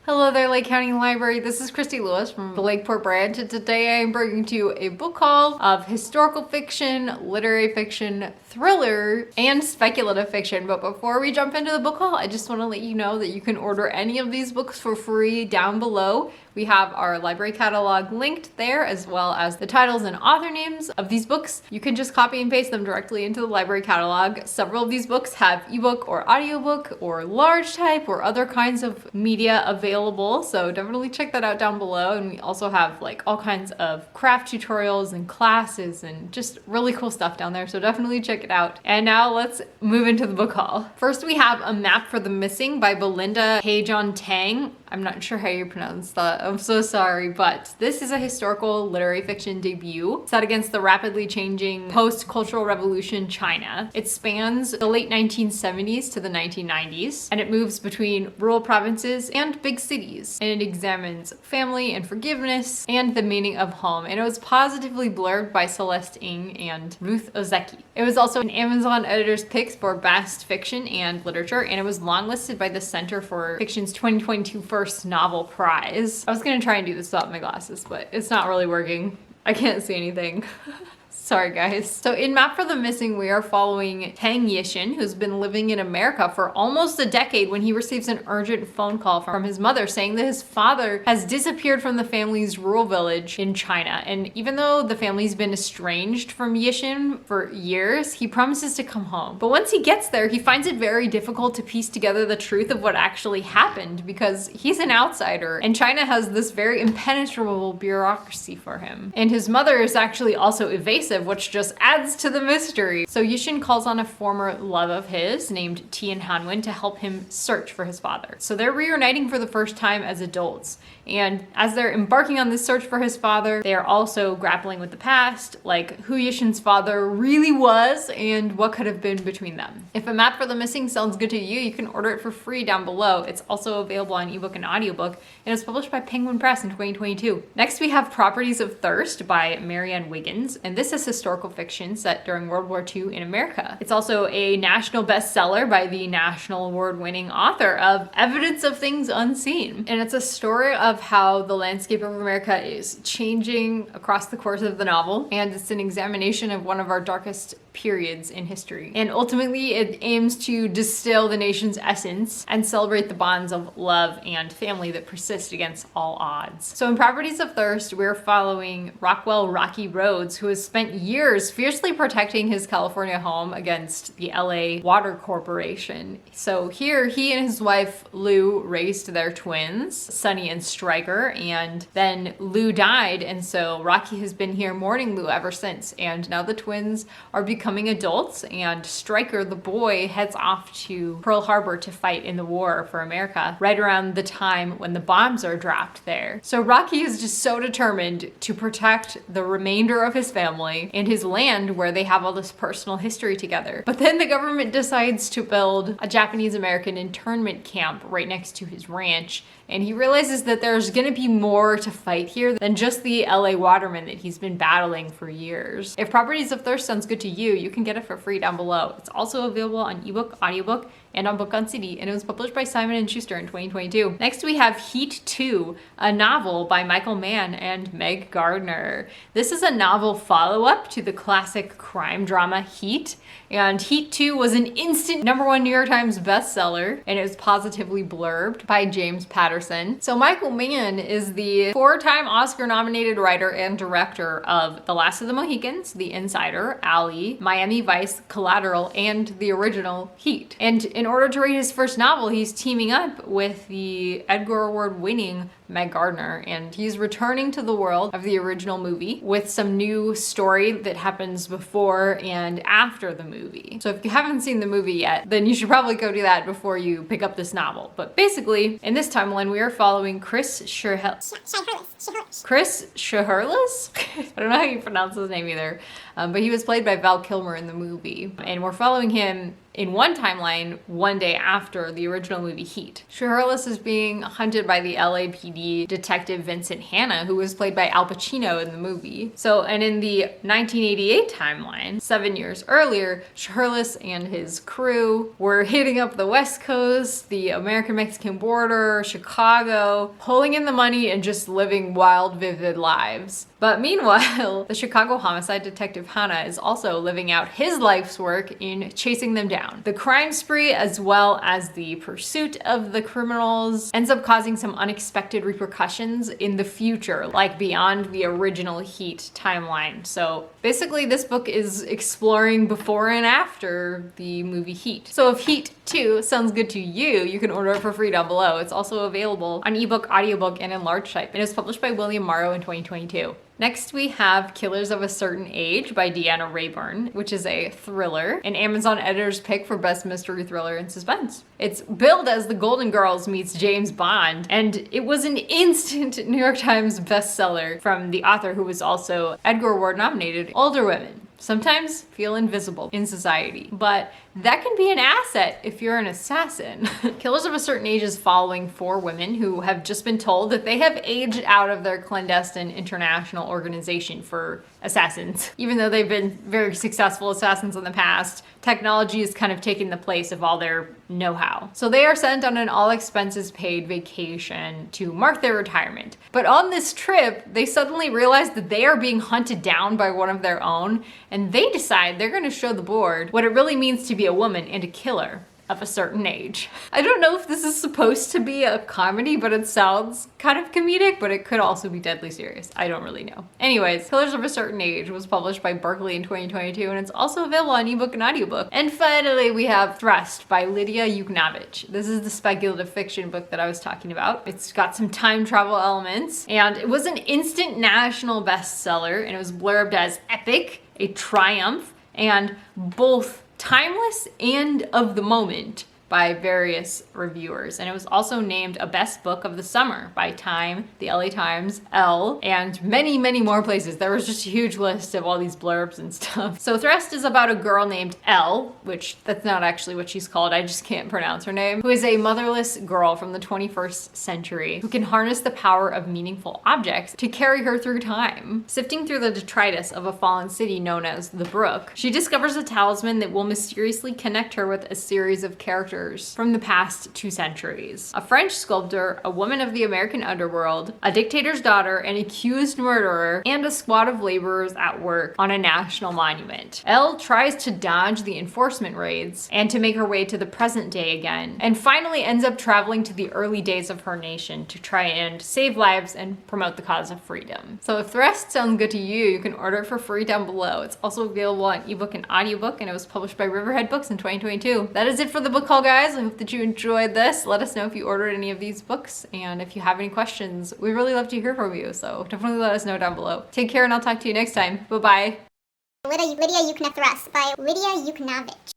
Hello there, Lake County Library. This is Christy Lewis from the Lakeport branch, and today I am bringing to you a book haul of historical fiction, literary fiction, thriller, and speculative fiction. But before we jump into the book haul, I just want to let you know that you can order any of these books for free down below. We have our library catalog linked there, as well as the titles and author names of these books. You can just copy and paste them directly into the library catalog. Several of these books have ebook or audiobook or large type or other kinds of media available, so definitely check that out down below. And we also have like all kinds of craft tutorials and classes and just really cool stuff down there, so definitely check it out. And now let's move into the book haul. First, we have A Map for the Missing by Belinda Tang. I'm not sure how you pronounce that. I'm so sorry, but this is a historical literary fiction debut set against the rapidly changing post-cultural revolution China. It spans the late 1970s to the 1990s, and it moves between rural provinces and big cities. And it examines family and forgiveness and the meaning of home. And it was positively blurbed by Celeste Ng and Ruth Ozeki. It was also an Amazon Editor's Picks for Best Fiction and Literature, and it was longlisted by the Center for Fiction's 2022 First Novel Prize. I was gonna try and do this without my glasses, but it's not really working. I can't see anything. Sorry guys. So in Map for the Missing, we are following Tang, who's been living in America for almost a decade, when he receives an urgent phone call from his mother saying that his father has disappeared from the family's rural village in China. And even though the family's been estranged from Yishin for years, he promises to come home. But once he gets there, he finds it very difficult to piece together the truth of what actually happened, because he's an outsider and China has this very impenetrable bureaucracy for him. And his mother is actually also evasive, which just adds to the mystery. So Yishin calls on a former love of his named Tianhanwen to help him search for his father. So they're reuniting for the first time as adults. And as they're embarking on this search for his father, they are also grappling with the past, like who Yishin's father really was and what could have been between them. If A Map for the Missing sounds good to you, you can order it for free down below. It's also available on ebook and audiobook, and it's published by Penguin Press in 2022. Next, we have Properties of Thirst by Marianne Wiggins, and this is historical fiction set during World War II in America. It's also a national bestseller by the national award-winning author of Evidence of Things Unseen. And it's a story of how the landscape of America is changing across the course of the novel, and it's an examination of one of our darkest periods in history. And ultimately, it aims to distill the nation's essence and celebrate the bonds of love and family that persist against all odds. So in Properties of Thirst, we're following Rockwell Rocky Rhodes, who has spent years fiercely protecting his California home against the LA Water Corporation. So here, he and his wife Lou raised their twins, Sonny and Stryker, and then Lou died, and so Rocky has been here mourning Lou ever since. And now the twins are becoming adults, and Stryker, the boy, heads off to Pearl Harbor to fight in the war for America, right around the time when the bombs are dropped there. So Rocky is just so determined to protect the remainder of his family and his land, where they have all this personal history together. But then the government decides to build a Japanese-American internment camp right next to his ranch, and he realizes that there's gonna be more to fight here than just the LA watermen that he's been battling for years. If Properties of Thirst sounds good to you, you can get it for free down below. It's also available on ebook, audiobook, and on book on CD, and it was published by Simon & Schuster in 2022. Next, we have Heat 2, a novel by Michael Mann and Meg Gardiner. This is a novel follow-up to the classic crime drama Heat, and Heat 2 was an instant #1 New York Times bestseller, and it was positively blurbed by James Patterson. So Michael Mann is the 4-time Oscar-nominated writer and director of The Last of the Mohicans, The Insider, Ally, Miami Vice, Collateral, and the original Heat. And in order to write his first novel, he's teaming up with the Edgar Award-winning Meg Gardiner, and he's returning to the world of the original movie with some new story that happens before and after the movie. So if you haven't seen the movie yet, then you should probably go do that before you pick up this novel. But basically, in this timeline, we are following Chris Sherhurst. Chris Shaherless? I don't know how you pronounce his name either. But he was played by Val Kilmer in the movie. And we're following him in one timeline one day after the original movie Heat. Shaherless is being hunted by the LAPD detective Vincent Hanna, who was played by Al Pacino in the movie. So, and in the 1988 timeline, 7 years earlier, Shaherless and his crew were hitting up the West Coast, the American-Mexican border, Chicago, pulling in the money and just living wild, vivid lives. But meanwhile, the Chicago homicide detective Hanna is also living out his life's work in chasing them down. The crime spree, as well as the pursuit of the criminals, ends up causing some unexpected repercussions in the future, like beyond the original Heat timeline. So basically, this book is exploring before and after the movie Heat. So if Heat 2 sounds good to you, you can order it for free down below. It's also available on ebook, audiobook, and in large type. It was published by William Morrow in 2022. Next, we have Killers of a Certain Age by Deanna Raybourn, which is a thriller, an Amazon editor's pick for best mystery thriller and suspense. It's billed as The Golden Girls meets James Bond, and it was an instant New York Times bestseller from the author, who was also Edgar Award nominated. Older women sometimes feel invisible in society, but that can be an asset if you're an assassin. Killers of a Certain Age is following 4 women who have just been told that they have aged out of their clandestine international organization for assassins. Even though they've been very successful assassins in the past, technology has kind of taken the place of all their know-how. So they are sent on an all-expenses-paid vacation to mark their retirement. But on this trip, they suddenly realize that they are being hunted down by one of their own, and they decide they're going to show the board what it really means to be a woman and a killer of a certain age. I don't know if this is supposed to be a comedy, but it sounds kind of comedic, but it could also be deadly serious. I don't really know. Anyways, Killers of a Certain Age was published by Berkeley in 2022, and it's also available on ebook and audiobook. And finally, we have Thrust by Lidia Yuknavitch. This is the speculative fiction book that I was talking about. It's got some time travel elements, and it was an instant national bestseller, and it was blurbed as epic, a triumph, and both timeless and of the moment by various reviewers. And it was also named a best book of the summer by Time, the LA Times, Elle, and many, many more places. There was just a huge list of all these blurbs and stuff. So Thrust is about a girl named Elle, which that's not actually what she's called, I just can't pronounce her name, who is a motherless girl from the 21st century who can harness the power of meaningful objects to carry her through time. Sifting through the detritus of a fallen city known as the Brook, she discovers a talisman that will mysteriously connect her with a series of characters from the past 2 centuries. A French sculptor, a woman of the American underworld, a dictator's daughter, an accused murderer, and a squad of laborers at work on a national monument. Elle tries to dodge the enforcement raids and to make her way to the present day again, and finally ends up traveling to the early days of her nation to try and save lives and promote the cause of freedom. So if Thrust sounds good to you, you can order it for free down below. It's also available on ebook and audiobook, and it was published by Riverhead Books in 2022. That is it for the book haul, guys. I hope that you enjoyed this. Let us know if you ordered any of these books, and if you have any questions, we really love to hear from you, so definitely let us know down below. Take care, and I'll talk to you next time. Bye-bye. Lydia Yukna Thrust by Lydia Yuknavitch.